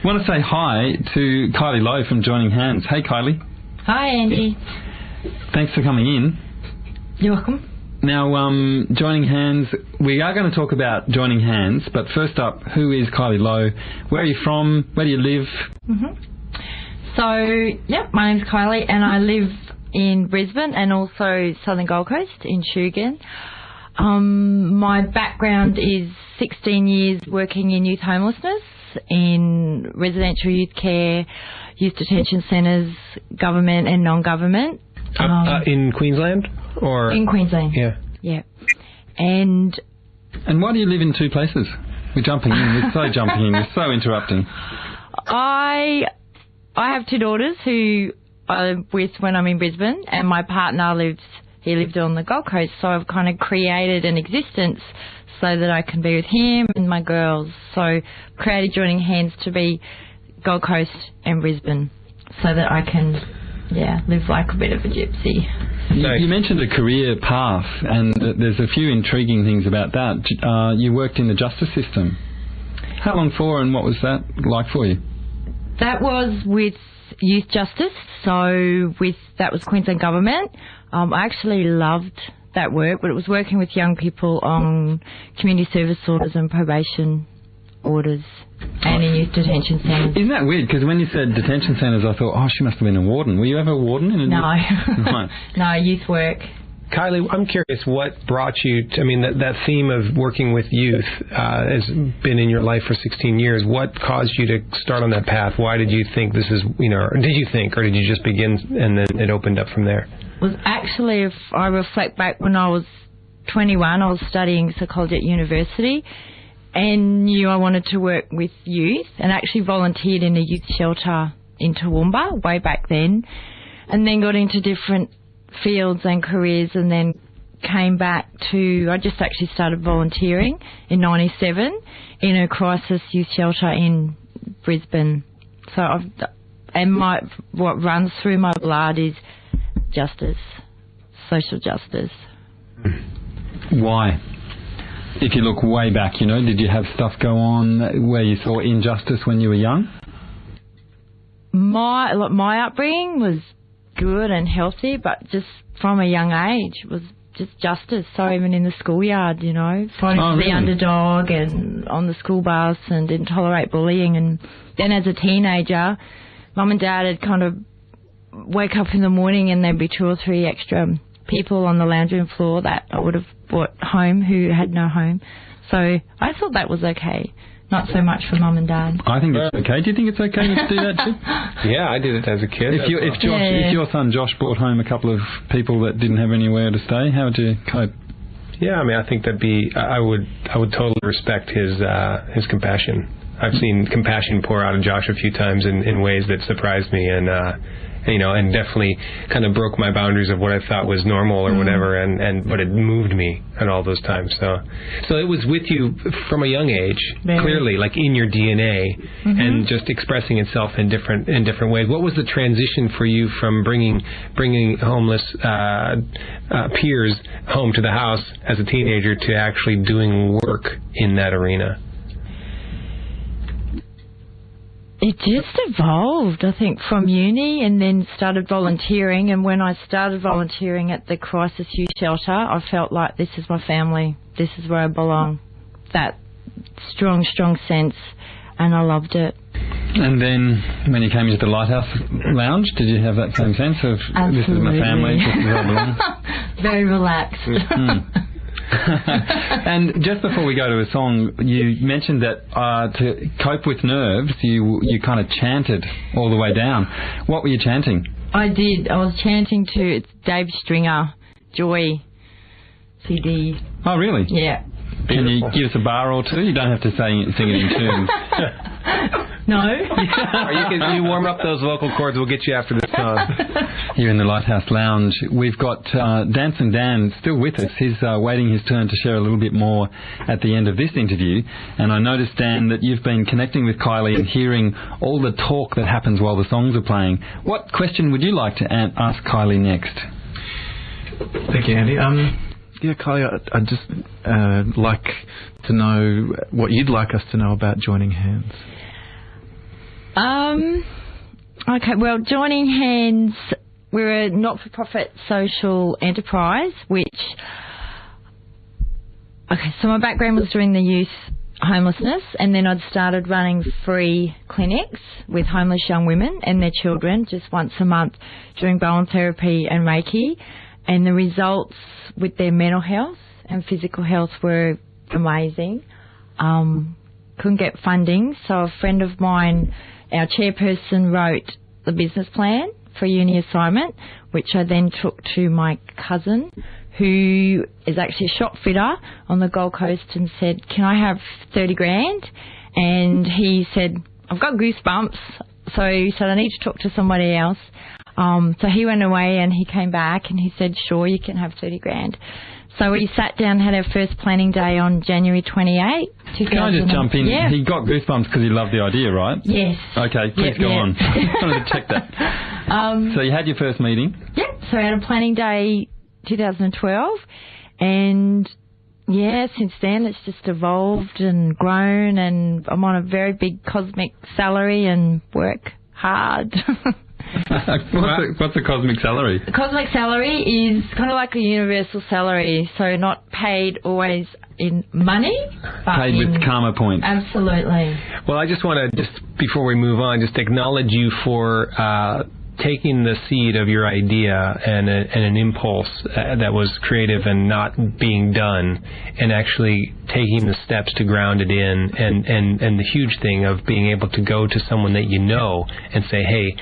I want to say hi to Kylie Lowe from Joining Hands. Hey, Kylie. Hi, Andy. Thanks for coming in. You're welcome. Now, Joining Hands, we are going to talk about Joining Hands, but first up, who is Kylie Lowe? Where are you from? Where do you live? So, my name's Kylie and I live in Brisbane and also Southern Gold Coast in Shugan. My background is 16 years working in youth homelessness, in residential youth care, youth detention centres, government and non-government. In Queensland? Or in Queensland. Yeah. And why do you live in two places? We're jumping in. We're so jumping in. We're so interrupting. I have two daughters who I live with when I'm in Brisbane, and my partner lived on the Gold Coast, so I've kind of created an existence so that I can be with him and my girls. So created Joining Hands to be Gold Coast and Brisbane so that I can, live like a bit of a gypsy. You mentioned a career path, and there's a few intriguing things about that. You worked in the justice system. How long for, and what was that like for you? That was with youth justice, so that was Queensland Government. I actually loved that work, but it was working with young people on community service orders and probation orders and in youth detention centres. Isn't that weird? Because when you said detention centres, I thought, she must have been a warden. Were you ever a warden? No. Right. No, youth work. Kylie, I'm curious what brought you to, that theme of working with youth has been in your life for 16 years. What caused you to start on that path? Why did you think this is, or did you think, or did you just begin and then it opened up from there? Was actually, if I reflect back when I was 21, I was studying psychology at university and knew I wanted to work with youth, and actually volunteered in a youth shelter in Toowoomba way back then, and then got into different fields and careers, and then came back to, I just actually started volunteering in 97 in a crisis youth shelter in Brisbane. So what runs through my blood is justice, social justice. Why? If you look way back, did you have stuff go on where you saw injustice when you were young? My upbringing was good and healthy, but just from a young age was just justice. So even in the schoolyard, fighting for the underdog and on the school bus, and didn't tolerate bullying. And then as a teenager, Mum and Dad had kind of wake up in the morning and there'd be 2 or 3 extra people on the lounge room floor that I would have brought home who had no home. So I thought that was okay. Not so much for Mum and Dad. I think it's okay. Do you think it's okay to do that too? Yeah, I did it as a kid. If your son Josh brought home a couple of people that didn't have anywhere to stay, how would you cope? Yeah, I think that'd be. I would totally respect his compassion. I've seen compassion pour out of Josh a few times in ways that surprised me, and definitely kind of broke my boundaries of what I thought was normal or whatever, but it moved me at all those times. So it was with you from a young age, clearly, like in your DNA, and just expressing itself in different ways. What was the transition for you from bringing homeless peers home to the house as a teenager to actually doing work in that arena? It just evolved, I think, from uni, and then started volunteering. And when I started volunteering at the crisis youth shelter, I felt like this is my family. This is where I belong. That strong sense, and I loved it. And then when you came into the Lighthouse Lounge, did you have that same sense of Absolutely. This is my family, this is where I belong? Very relaxed. And just before we go to a song, you mentioned that to cope with nerves, you kind of chanted all the way down. What were you chanting? I did. I was chanting to Dave Stringer, Joy CD. Oh, really? Yeah. Can you give us a bar or two? You don't have to sing it in tune. No. Or you warm up those vocal cords. We'll get you after this song. Here in the Lighthouse Lounge, we've got Dancing Dan still with us. He's waiting his turn to share a little bit more at the end of this interview. And I noticed, Dan, that you've been connecting with Kylie and hearing all the talk that happens while the songs are playing. What question would you like to ask Kylie next? Thank you, Andy. Yeah, Kylie, I'd just like to know what you'd like us to know about Joining Hands. Okay, well, Joining Hands, we're a not-for-profit social enterprise, so my background was doing the youth homelessness, and then I'd started running free clinics with homeless young women and their children just once a month doing bone therapy and Reiki, and the results with their mental health and physical health were amazing. Couldn't get funding, so a friend of mine, our chairperson, wrote the business plan for a uni assignment, which I then took to my cousin, who is actually a shop fitter on the Gold Coast, and said, can I have 30 grand? And he said, I've got goosebumps. So he said, I need to talk to somebody else. So he went away and he came back and he said, sure, you can have 30 grand. So we sat down and had our first planning day on January 28, 2000. Can I just jump in? Yeah. He got goosebumps because he loved the idea, right? Yes. Okay, please go on. Just wanted to check that. So you had your first meeting? Yep. So we had a planning day 2012, and yeah, since then it's just evolved and grown, and I'm on a very big cosmic salary and work hard. What's a cosmic salary? The cosmic salary is kind of like a universal salary, so not paid always in money, but paid with karma points. Absolutely. Well, I just want to, before we move on, just acknowledge you for taking the seed of your idea and an impulse that was creative and not being done, and actually taking the steps to ground it in, and the huge thing of being able to go to someone that you know and say, hey,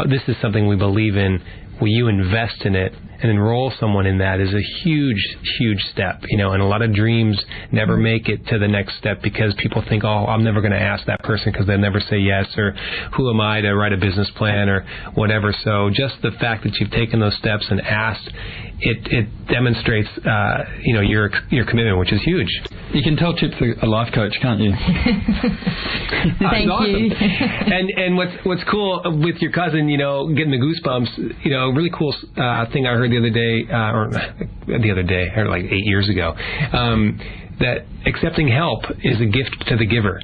this is something we believe in, will you invest in it? And enroll someone in that is a huge, huge step, and a lot of dreams never make it to the next step because people think, oh, I'm never going to ask that person because they'll never say yes, or who am I to write a business plan or whatever. So just the fact that you've taken those steps and asked, it demonstrates, your commitment, which is huge. You can tell Chip's a life coach, can't you? Thank you. And what's cool with your cousin, getting the goosebumps, a really cool thing I heard the other day, or like 8 years ago, that accepting help is a gift to the giver.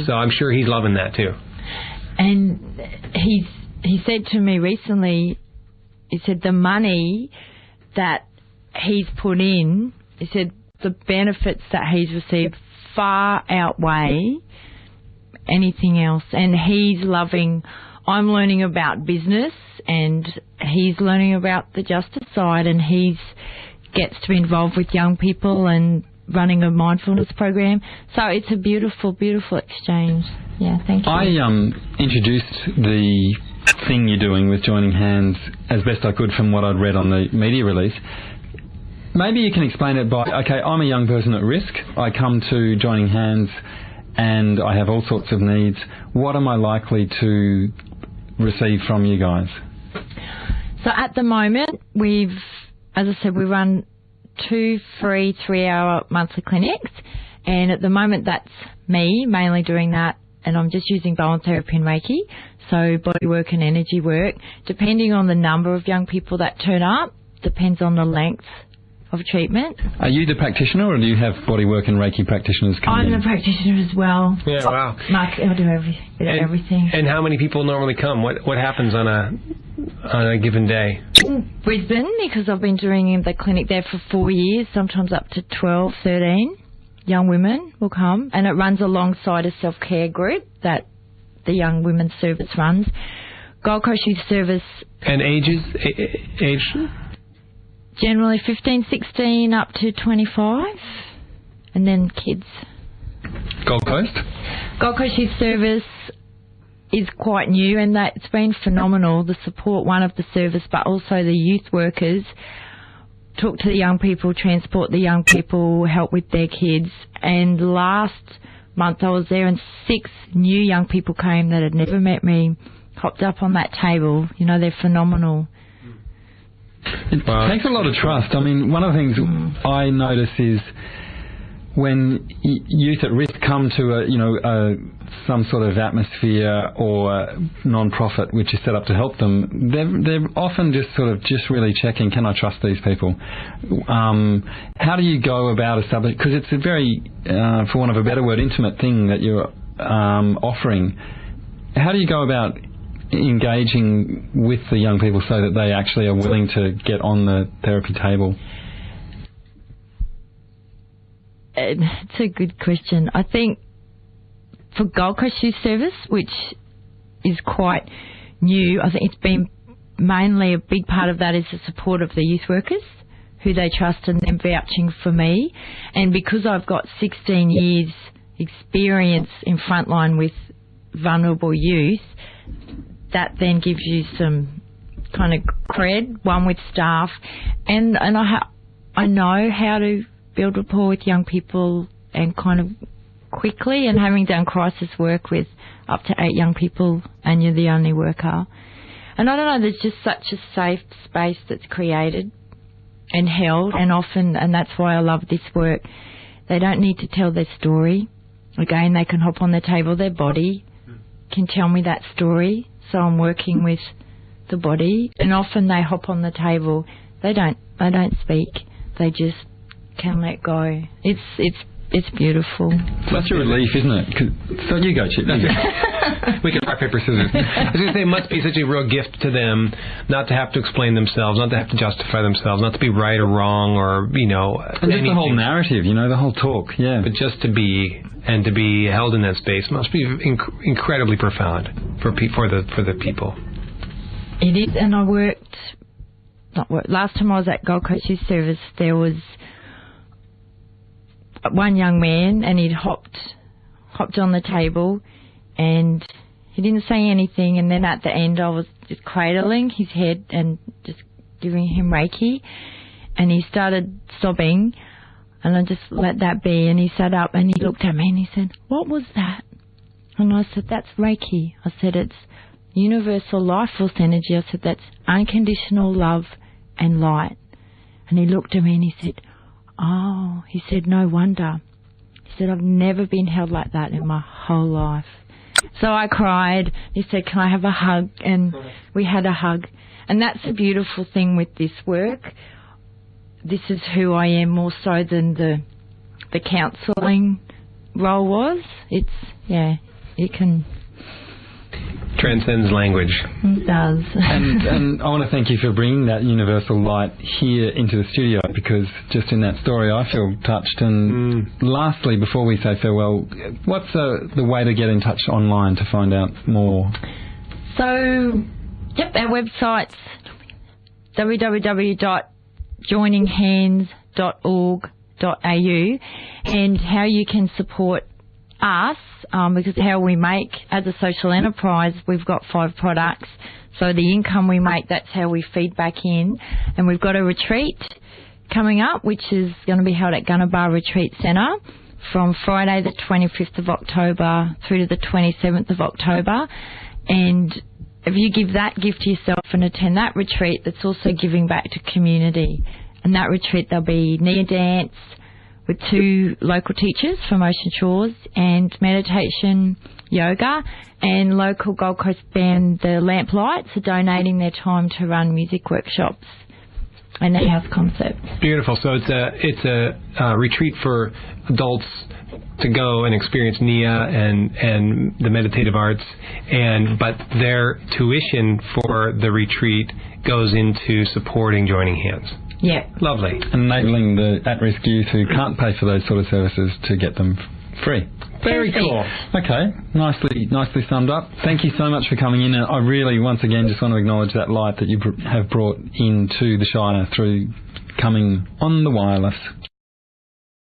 So I'm sure he's loving that too. And he said to me recently, he said the money that he's put in, he said the benefits that he's received far outweigh anything else, and he's loving. I'm learning about business, and he's learning about the justice side, and he gets to be involved with young people and running a mindfulness program. So it's a beautiful, beautiful exchange. Yeah, thank you. I introduced the thing you're doing with Joining Hands as best I could from what I'd read on the media release. Maybe you can explain it by, okay, I'm a young person at risk. I come to Joining Hands and I have all sorts of needs. What am I likely to receive from you guys? So at the moment, as I said, we run 2 free 3-hour monthly clinics, and at the moment that's me mainly doing that, and I'm just using bone therapy and Reiki, so body work and energy work, depending on the number of young people that turn up, depends on the length of treatment. Are you the practitioner, or do you have bodywork and Reiki practitioners come in? I'm the practitioner as well. Yeah, wow. I'll do everything. And how many people normally come? What happens on a given day? In Brisbane, because I've been doing the clinic there for 4 years, sometimes up to 12, 13 young women will come, and it runs alongside a self-care group that the Young Women's Service runs. Gold Coast Youth Service. And age? Generally 15, 16 up to 25, and then kids. Gold Coast? Gold Coast Youth Service is quite new, and it's been phenomenal, the support, one of the service, but also the youth workers talk to the young people, transport the young people, help with their kids. And last month I was there and 6 new young people came that had never met me, hopped up on that table. They're phenomenal. It takes a lot of trust. I mean, one of the things I notice is when youth at risk come to some sort of atmosphere or non-profit which is set up to help them, they're often just really checking, can I trust these people? How do you go about establishing? Because it's a very, for want of a better word, intimate thing that you're offering. How do you go about engaging with the young people so that they actually are willing to get on the therapy table? It's a good question. I think for Gold Coast Youth Service, which is quite new, I think it's been mainly a big part of that is the support of the youth workers who they trust and them vouching for me. And because I've got 16 years experience in frontline with vulnerable youth, that then gives you some kind of cred, one with staff, and I know how to build rapport with young people and kind of quickly, and having done crisis work with up to 8 young people and you're the only worker. And I don't know, there's just such a safe space that's created and held, and often, and that's why I love this work, they don't need to tell their story. Again, they can hop on the table, their body can tell me that story, so I'm working with the body, and often they hop on the table, they don't speak, they just can let go. It's beautiful. Such a relief, isn't it? So you go, Chip. We can rock, paper, scissors. I was going to say, it must be such a real gift to them not to have to explain themselves, not to have to justify themselves, not to be right or wrong, or, and just the whole narrative, the whole talk, yeah. But just to be held in that space must be incredibly profound for the people. It is, and last time I was at Gold Coast Youth Service, there was one young man, and he'd hopped on the table, and he didn't say anything, and then at the end I was just cradling his head and just giving him Reiki, and he started sobbing, and I just let that be, and he sat up and he looked at me and he said, "What was that?" And I said, "That's Reiki." I said, "It's universal life force energy." I said, "That's unconditional love and light." And he looked at me and he said, "Oh," he said, "no wonder." He said, "I've never been held like that in my whole life." So I cried. He said, "Can I have a hug?" And we had a hug. And that's the beautiful thing with this work. This is who I am more so than the counselling role was. It can... transcends language. It does. and I want to thank you for bringing that universal light here into the studio, because just in that story I feel touched. And lastly, before we say farewell, what's the way to get in touch online to find out more? So, our website's www.joininghands.org.au, and how you can support us, because how we make, as a social enterprise, we've got 5 products, so the income we make, that's how we feed back in. And we've got a retreat coming up, which is going to be held at Gunnerbah Retreat Centre from Friday the 25th of October through to the 27th of October. And if you give that gift to yourself and attend that retreat, that's also giving back to community. And that retreat, there'll be Nia dance with 2 local teachers from Ocean Shores, and meditation, yoga, and local Gold Coast band, the Lamplights, are donating their time to run music workshops and a house concert. Beautiful. So it's a retreat for adults to go and experience Nia and the meditative arts, but their tuition for the retreat goes into supporting Joining Hands. Yeah. Lovely. Enabling the at-risk youth who can't pay for those sort of services to get them free. Very cool. Okay, nicely summed up. Thank you so much for coming in, and I really, once again, just want to acknowledge that light that you have brought into the Shire through coming on the wireless.